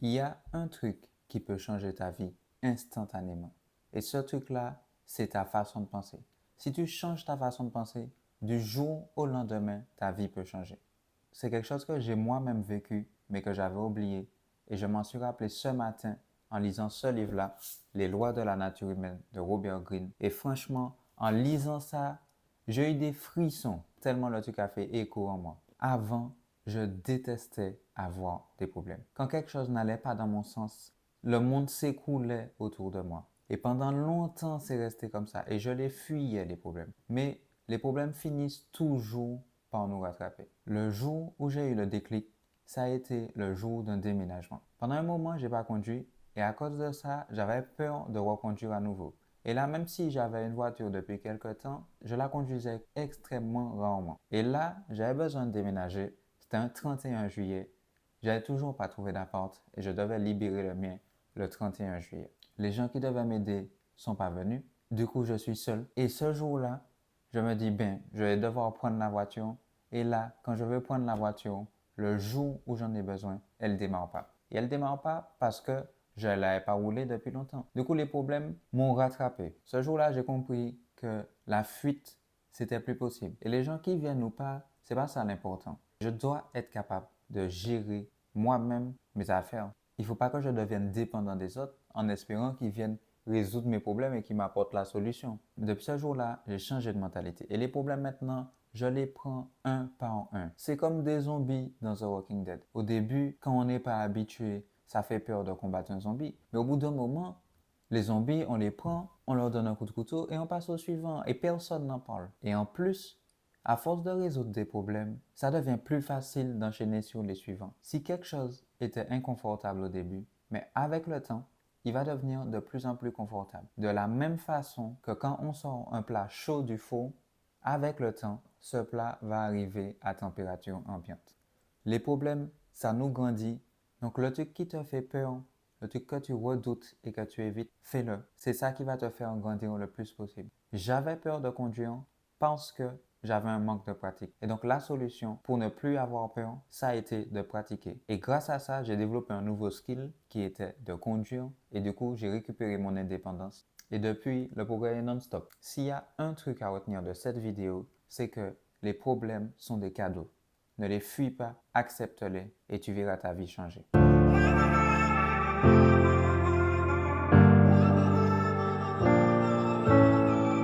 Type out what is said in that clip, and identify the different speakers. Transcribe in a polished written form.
Speaker 1: Il y a un truc qui peut changer ta vie instantanément. Et ce truc-là, c'est ta façon de penser. Si tu changes ta façon de penser, du jour au lendemain, ta vie peut changer. C'est quelque chose que j'ai moi-même vécu, mais que j'avais oublié. Et je m'en suis rappelé ce matin en lisant ce livre-là, Les lois de la nature humaine de Robert Greene. Et franchement, en lisant ça, j'ai eu des frissons tellement le truc a fait écho en moi. Avant, je détestais avoir des problèmes. Quand quelque chose n'allait pas dans mon sens, le monde s'écroulait autour de moi. Et pendant longtemps, c'est resté comme ça. Et je les fuyais, les problèmes. Mais les problèmes finissent toujours par nous rattraper. Le jour où j'ai eu le déclic, ça a été le jour d'un déménagement. Pendant un moment, je n'ai pas conduit et à cause de ça, j'avais peur de reconduire à nouveau. Et là, même si j'avais une voiture depuis quelque temps, je la conduisais extrêmement rarement. Et là, j'avais besoin de déménager. C'était un 31 juillet. J'avais toujours pas trouvé d'appart et je devais libérer le mien le 31 juillet. Les gens qui devaient m'aider sont pas venus. Du coup, je suis seul. Et ce jour-là, je me dis, ben, je vais devoir prendre la voiture. Et là, quand je veux prendre la voiture, le jour où j'en ai besoin, elle ne démarre pas. Et elle ne démarre pas parce que je ne l'avais pas roulée depuis longtemps. Du coup, les problèmes m'ont rattrapé. Ce jour-là, j'ai compris que la fuite, c'était plus possible. Et les gens qui viennent ou pas, c'est pas ça l'important. Je dois être capable de gérer moi-même mes affaires. Il ne faut pas que je devienne dépendant des autres en espérant qu'ils viennent résoudre mes problèmes et qu'ils m'apportent la solution. Depuis ce jour-là, j'ai changé de mentalité. Et les problèmes maintenant, je les prends un par un. C'est comme des zombies dans The Walking Dead. Au début, quand on n'est pas habitué, ça fait peur de combattre un zombie. Mais au bout d'un moment, les zombies, on les prend, on leur donne un coup de couteau et on passe au suivant. Et personne n'en parle. Et en plus, à force de résoudre des problèmes, ça devient plus facile d'enchaîner sur les suivants. Si quelque chose était inconfortable au début, mais avec le temps, il va devenir de plus en plus confortable. De la même façon que quand on sort un plat chaud du four, avec le temps, ce plat va arriver à température ambiante. Les problèmes, ça nous grandit. Donc le truc qui te fait peur, le truc que tu redoutes et que tu évites, fais-le. C'est ça qui va te faire grandir le plus possible. J'avais peur de conduire parce que j'avais un manque de pratique. Et donc la solution pour ne plus avoir peur, ça a été de pratiquer. Et grâce à ça, j'ai développé un nouveau skill qui était de conduire. Et du coup, j'ai récupéré mon indépendance. Et depuis, le progrès est non-stop. S'il y a un truc à retenir de cette vidéo, c'est que les problèmes sont des cadeaux. Ne les fuis pas, accepte-les et tu verras ta vie changer.